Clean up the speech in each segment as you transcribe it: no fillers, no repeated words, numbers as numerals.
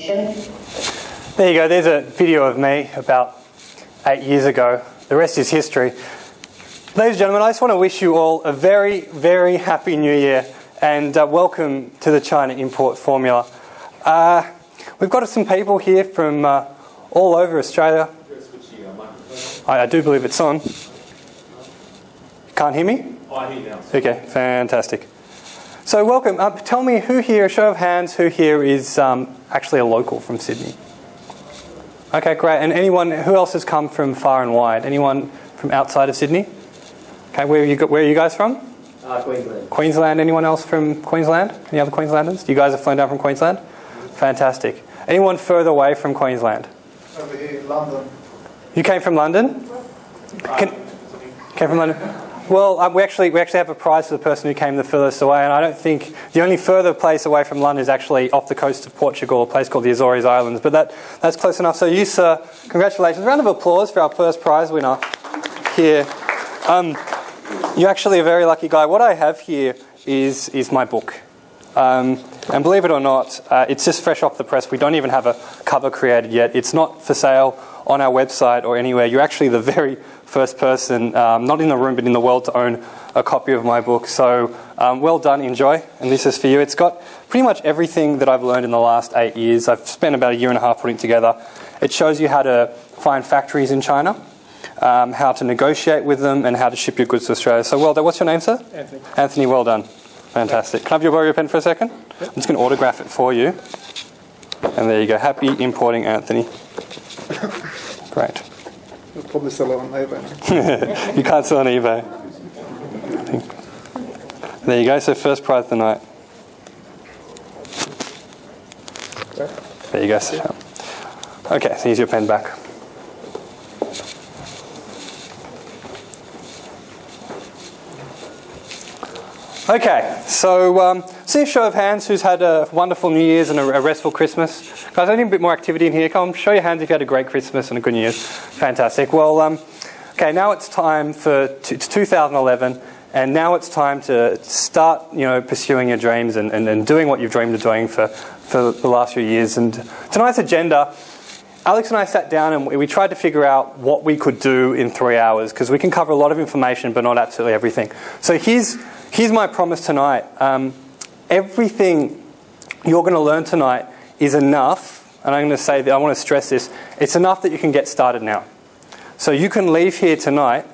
ignition. There you go. There's a video of me about 8 years ago. The rest is history. Ladies and gentlemen, I just want to wish you all a very, very happy New Year and welcome to the China Import Formula. We've got some people here from all over Australia. I do believe it's on. Can't hear me? I hear now. Okay, fantastic. So welcome. Tell me who here, a show of hands, who here is actually a local from Sydney? Okay, great. And anyone, who else has come from far and wide? Anyone from outside of Sydney? Okay, where are you guys from? Queensland. Queensland. Anyone else from Queensland? Any other Queenslanders? You guys have flown down from Queensland? Fantastic. Anyone further away from Queensland? Over here, London. You came from London? Came from London? Well, we actually have a prize for the person who came the furthest away, and I don't think the only further place away from London is actually off the coast of Portugal, a place called the Azores Islands. But that's close enough. So you, sir, congratulations. Round of applause for our first prize winner here. You're actually a very lucky guy. What I have here is my book. And believe it or not, it's just fresh off the press. We don't even have a cover created yet. It's not for sale on our website or anywhere. You're actually the very first person, not in the room but in the world, to own a copy of my book. So well done, enjoy. And this is for you. It's got pretty much everything that I've learned in the last 8 years. I've spent about 1.5 years putting it together. It shows you how to find factories in China, how to negotiate with them, and how to ship your goods to Australia. So well done. What's your name, sir? Anthony. Anthony, well done. Fantastic. Can I have you borrow your pen for a second? Yep. I'm just going to autograph it for you. And there you go. Happy importing, Anthony. Great. I'll probably sell it on eBay. You can't sell on eBay. There you go. So first prize of the night. There you go. Sir. Okay, so here's your pen back. Okay, so see a show of hands who's had a wonderful New Year's and a restful Christmas. Guys, I need a bit more activity in here. Come on, show your hands if you had a great Christmas and a good New Year's. Fantastic. Well, okay, now it's time it's 2011, and now it's time to start, pursuing your dreams and doing what you've dreamed of doing for the last few years. And tonight's agenda, Alex and I sat down and we tried to figure out what we could do in 3 hours, because we can cover a lot of information but not absolutely everything. So here's my promise tonight. Everything you're going to learn tonight is enough, and I'm going to say that I want to stress this, it's enough that you can get started now. So you can leave here tonight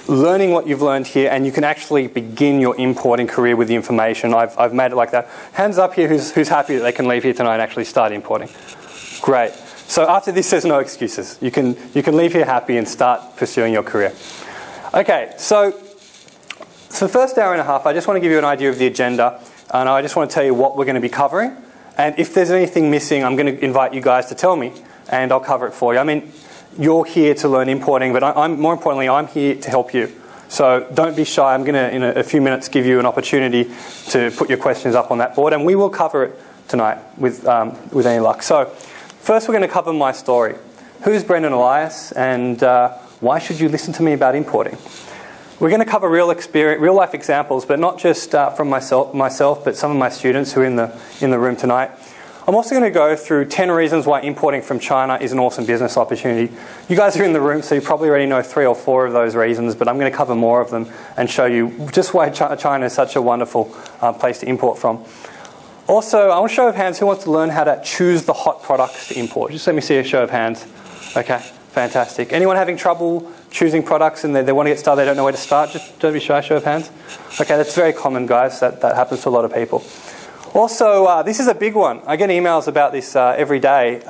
learning what you've learned here, and you can actually begin your importing career with the information. I've made it like that. Hands up here who's happy that they can leave here tonight and actually start importing. Great. So after this, there's no excuses. You can leave here happy and start pursuing your career. Okay, so for the first 1.5 hours, I just want to give you an idea of the agenda, and I just want to tell you what we're going to be covering. And if there's anything missing, I'm going to invite you guys to tell me, and I'll cover it for you. I mean, you're here to learn importing, but more importantly, I'm here to help you. So don't be shy. I'm going to, in a few minutes, give you an opportunity to put your questions up on that board, and we will cover it tonight with any luck. So first, we're going to cover my story. Who's Brendan Elias, and why should you listen to me about importing? We're going to cover real life examples, but not just from myself, but some of my students who are in the room tonight. I'm also going to go through 10 reasons why importing from China is an awesome business opportunity. You guys are in the room, so you probably already know 3 or 4 of those reasons, but I'm going to cover more of them and show you just why China is such a wonderful place to import from. Also, I want to show of hands who wants to learn how to choose the hot products to import. Just let me see a show of hands. Okay, fantastic. Anyone having trouble choosing products and they want to get started, they don't know where to start? Just don't be shy, show of hands. Okay, that's very common, guys. That happens to a lot of people. Also, this is a big one. I get emails about this every day.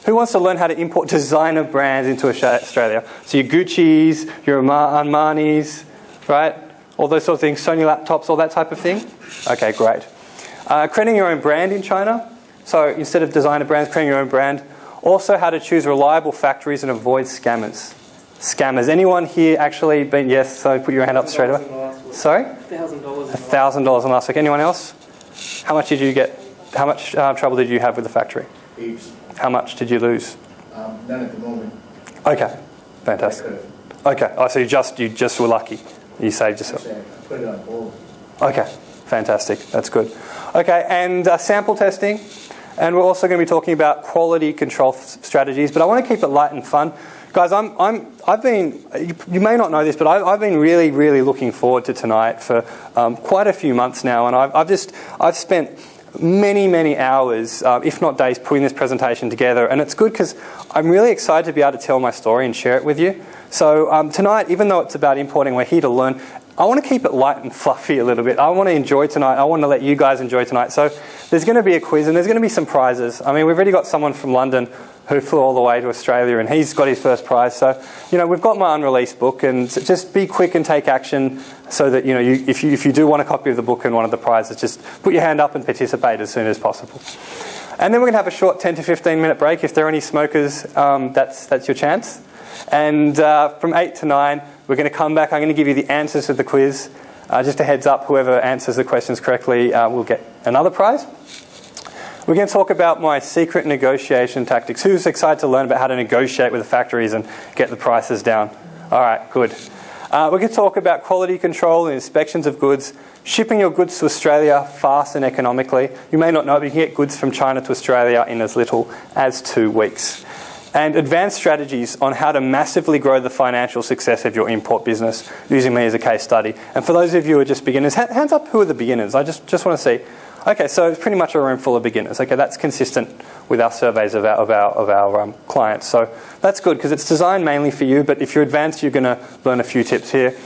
Who wants to learn how to import designer brands into Australia? So your Gucci's, your Armani's, right? All those sorts of things, Sony laptops, all that type of thing? Okay, great. Creating your own brand in China. So instead of designer brands, creating your own brand. Also, how to choose reliable factories and avoid scammers. Scammers. Anyone here actually been? Yes. So put your hand up straight away. Sorry. $1,000. $1,000 in last week. Anyone else? How much did you get? How much trouble did you have with the factory? Heaps. How much did you lose? None at the moment. Okay. Fantastic. Okay. Oh, so you just were lucky. You saved yourself. I put it on hold. Okay. Fantastic. That's good. Okay. And sample testing. And we're also going to be talking about quality control strategies, but I want to keep it light and fun. Guys, I've been, you may not know this, but I've been really, really looking forward to tonight for quite a few months now, and I've spent many hours, if not days, putting this presentation together, and it's good because I'm really excited to be able to tell my story and share it with you. So tonight, even though it's about importing, we're here to learn. I want to keep it light and fluffy a little bit. I want to enjoy tonight. I want to let you guys enjoy tonight. So there's going to be a quiz and there's going to be some prizes. I mean, we've already got someone from London who flew all the way to Australia and he's got his first prize. So, we've got my unreleased book, and just be quick and take action so that, if you do want a copy of the book and one of the prizes, just put your hand up and participate as soon as possible. And then we're going to have a short 10 to 15 minute break. If there are any smokers, that's your chance. And from 8 to 9, we're going to come back. I'm going to give you the answers to the quiz. Just a heads up, whoever answers the questions correctly will get another prize. We're going to talk about my secret negotiation tactics. Who's excited to learn about how to negotiate with the factories and get the prices down? All right, good. We're going to talk about quality control and inspections of goods, shipping your goods to Australia fast and economically. You may not know, but you can get goods from China to Australia in as little as 2 weeks. And advanced strategies on how to massively grow the financial success of your import business using me as a case study. And for those of you who are just beginners, hands up who are the beginners. I just want to see. Okay, so it's pretty much a room full of beginners. Okay, that's consistent with our surveys of our clients. So that's good because it's designed mainly for you, but if you're advanced, you're going to learn a few tips here.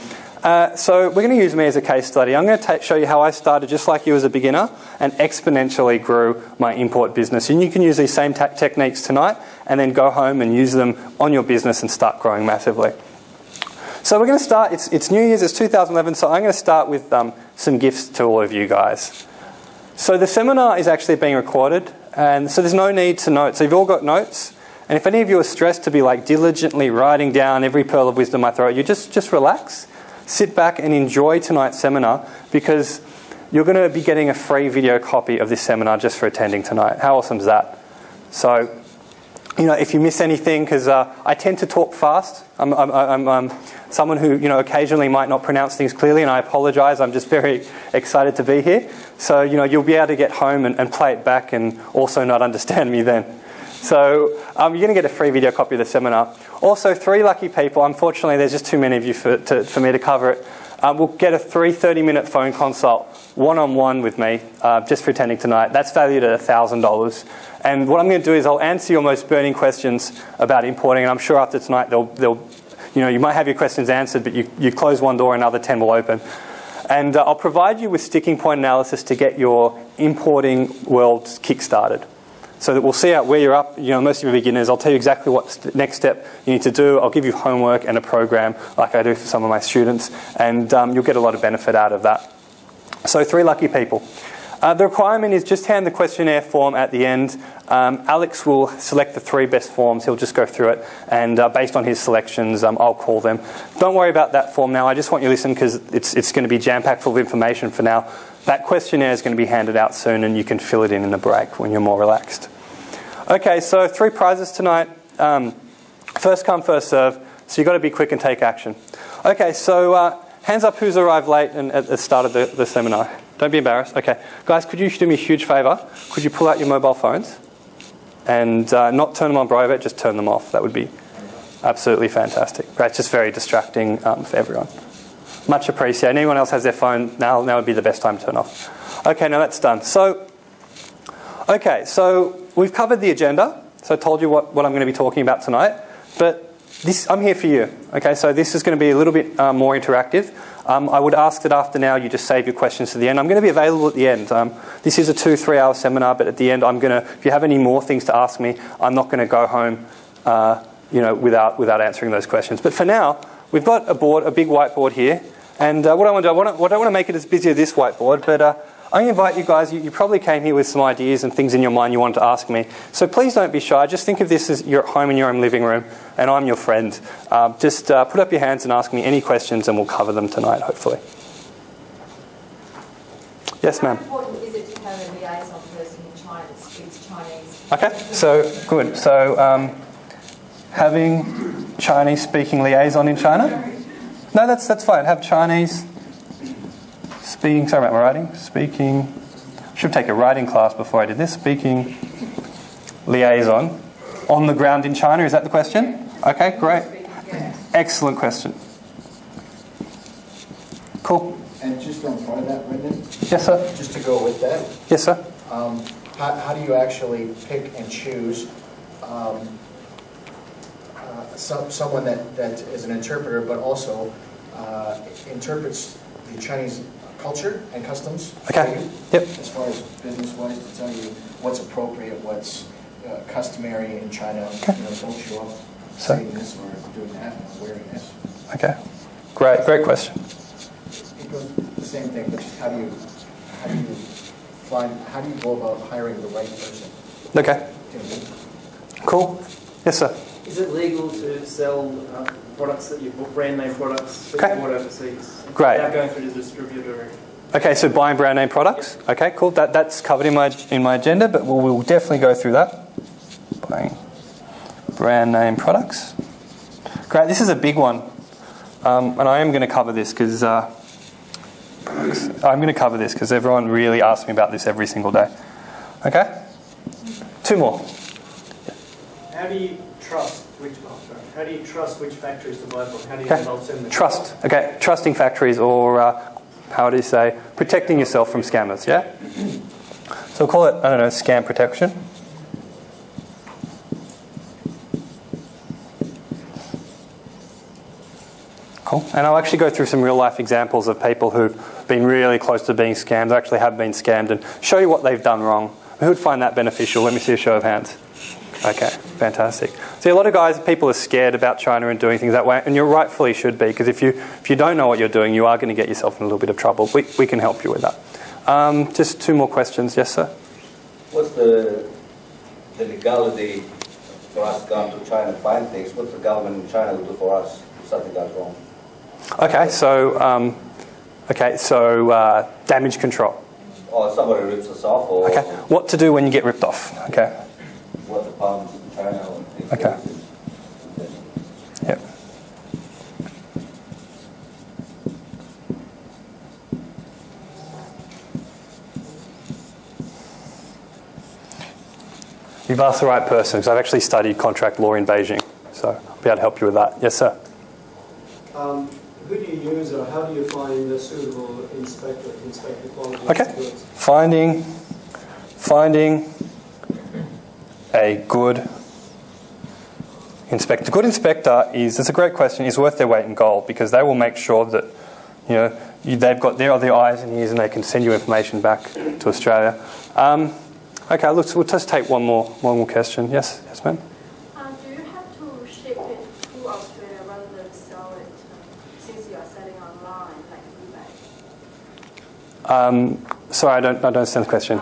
So we're going to use me as a case study. I'm going to show you how I started just like you as a beginner and exponentially grew my import business. And you can use these same techniques tonight and then go home and use them on your business and start growing massively. So we're going to start, it's New Year's, it's 2011, so I'm going to start with some gifts to all of you guys. So the seminar is actually being recorded, and so there's no need to note. So you've all got notes, and if any of you are stressed to be like diligently writing down every pearl of wisdom I throw at you, just relax. Sit back and enjoy tonight's seminar because you're going to be getting a free video copy of this seminar just for attending tonight. How awesome is that? So, if you miss anything, because I tend to talk fast. I'm someone who, occasionally might not pronounce things clearly, and I apologise. I'm just very excited to be here. So, you'll be able to get home and play it back and also not understand me then. So you're going to get a free video copy of the seminar. Also, 3 lucky people, unfortunately there's just too many of you for me to cover it, will get a 30-minute phone consult one-on-one with me just for attending tonight. That's valued at $1,000. And what I'm going to do is I'll answer your most burning questions about importing, and I'm sure after tonight you might have your questions answered, but you close one door, another 10 will open. And I'll provide you with sticking point analysis to get your importing world kick-started. So that we'll see out where you're up. Most of you are beginners. I'll tell you exactly what next step you need to do. I'll give you homework and a program like I do for some of my students. And you'll get a lot of benefit out of that. So 3 lucky people. The requirement is just hand the questionnaire form at the end. Alex will select the 3 best forms. He'll just go through it. And based on his selections, I'll call them. Don't worry about that form now. I just want you to listen because it's going to be jam-packed full of information for now. That questionnaire is going to be handed out soon and you can fill it in the break when you're more relaxed. Okay, so 3 prizes tonight. First come, first serve. So you've got to be quick and take action. Okay, so hands up who's arrived late and at the start of the seminar. Don't be embarrassed. Okay, guys, could you do me a huge favour? Could you pull out your mobile phones and not turn them on private, just turn them off? That would be absolutely fantastic. That's just very distracting for everyone. Much appreciated. Anyone else has their phone, now would be the best time to turn off. Okay, now that's done. So we've covered the agenda. So I told you what I'm going to be talking about tonight. But I'm here for you. Okay, so this is going to be a little bit more interactive. I would ask that after now you just save your questions to the end. I'm going to be available at the end. This is a 2-3 hour seminar, but at the end if you have any more things to ask me, I'm not going to go home without answering those questions. But for now, we've got a big whiteboard here. And what I want to do, I don't want to make it as busy as this whiteboard, but I'm going to invite you guys. You probably came here with some ideas and things in your mind you wanted to ask me. So please don't be shy. Just think of this as you're at home in your own living room, and I'm your friend. Just put up your hands and ask me any questions, and we'll cover them tonight, hopefully. Yes, ma'am. How important is it to have a liaison person in China that speaks Chinese? Okay, so good. So having Chinese-speaking liaison in China? No, that's fine. Have Chinese speaking. Sorry about my writing. Speaking. Should take a writing class before I did this. Speaking liaison on the ground in China? Is that the question? Okay, great. Excellent question. Cool. And just on part of that, Brendan? Yes, sir. Just to go with that, Yes, sir. how do you actually pick and choose someone that is an interpreter, but also interprets the Chinese culture and customs Okay. for you, Yep. as far as business-wise, to tell you what's appropriate, what's customary in China. Okay. Don't show up So- saying this or doing that or wearing this. Okay. Great question. It goes the same thing, but just how do you go about hiring the right person? Okay. You know what I mean? Cool. Yes, sir. Is it legal to sell products that you bought, brand name products that Okay. you bought overseas? Great. Without going through the distributor? Okay, so buying brand name products. Okay, cool. That's covered in my agenda, but we'll definitely go through that. Buying brand name products. Great. This is a big one, and I am going to cover this because everyone really asks me about this every single day. Okay. 2 more. How do you trust which factories to buy from? How do you Okay. know they'll send the Trust. Okay. Trusting factories, or how do you say, protecting yourself from scammers. Yeah. So we'll call it, I don't know, scam protection. Cool. And I'll actually go through some real life examples of people who've been really close to being scammed, or actually have been scammed, and show you what they've done wrong. Who would find that beneficial? Let me see a show of hands. Okay, fantastic. See, a lot of people are scared about China and doing things that way, and you rightfully should be, because if you don't know what you're doing, you are going to get yourself in a little bit of trouble. We can help you with that. Just 2 more questions. Yes, sir? What's the legality for us to come to China and find things? What's the government in China will do for us if something goes wrong? Okay, so damage control. Or somebody rips us off, or Okay, what to do when you get ripped off. Okay. what the problems in China or things. Okay. Yep. You've asked the right person, because I've actually studied contract law in Beijing, so I'll be able to help you with that. Yes, sir. Who do you use, or how do you find a suitable inspector to inspect the quality Okay. of the goods? Finding a good inspector. A good inspector that's a great question, is worth their weight in gold, because they will make sure that they've got their eyes and ears, and they can send you information back to Australia. Okay, look, we'll just take one more question. Yes, ma'am. Do you have to ship it to Australia rather than sell it since you are selling online, like eBay? Sorry, I don't understand the question.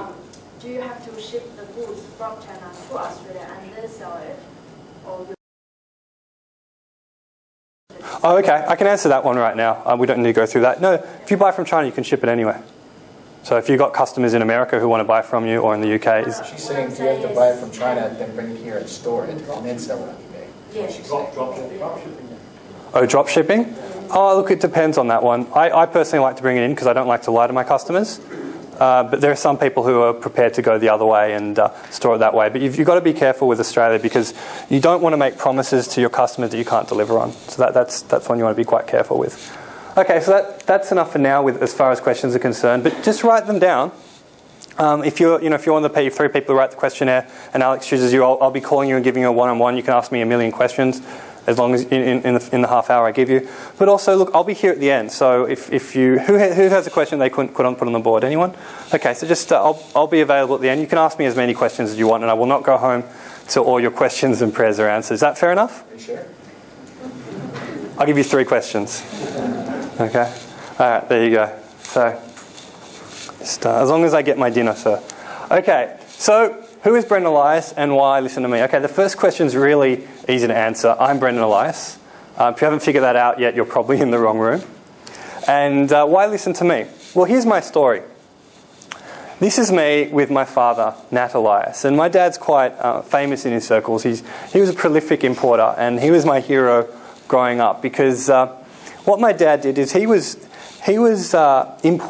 Do you have to ship the goods from China to Australia and then sell it? Or you Oh, okay. I can answer that one right now. We don't need to go through that. No, if you buy from China, you can ship it anywhere. So if you've got customers in America who want to buy from you, or in the UK, She's saying you have to buy it from China, then bring it here and store it, and then sell it on eBay. Yes. She's saying. oh, drop shipping? Oh, look, it depends on that one. I personally like to bring it in because I don't like to lie to my customers. But there are some people who are prepared to go the other way and store it that way. But you've got to be careful with Australia, because you don't want to make promises to your customers that you can't deliver on. So that's one you want to be quite careful with. Okay, so that's enough for now as far as questions are concerned. But just write them down. If you're one of the 3 people who write the questionnaire and Alex chooses you, I'll be calling you and giving you a one-on-one. You can ask me a million questions, as long as in the half hour I give you. But also, look, I'll be here at the end. So if you who has a question they couldn't put on the board? Anyone? Okay, so just I'll be available at the end. You can ask me as many questions as you want, and I will not go home till all your questions and prayers are answered. Is that fair enough? Are you sure? I'll give you 3 questions. Okay. All right. There you go. So, just, as long as I get my dinner, sir. Okay. So, who is Brendan Elias, and why listen to me? Okay. The first question is really easy to answer. I'm Brendan Elias. If you haven't figured that out yet, you're probably in the wrong room. And why listen to me? Well, here's my story. This is me with my father, Nat Elias. And my dad's quite famous in his circles. He was a prolific importer, and he was my hero growing up, because what my dad did is he was importing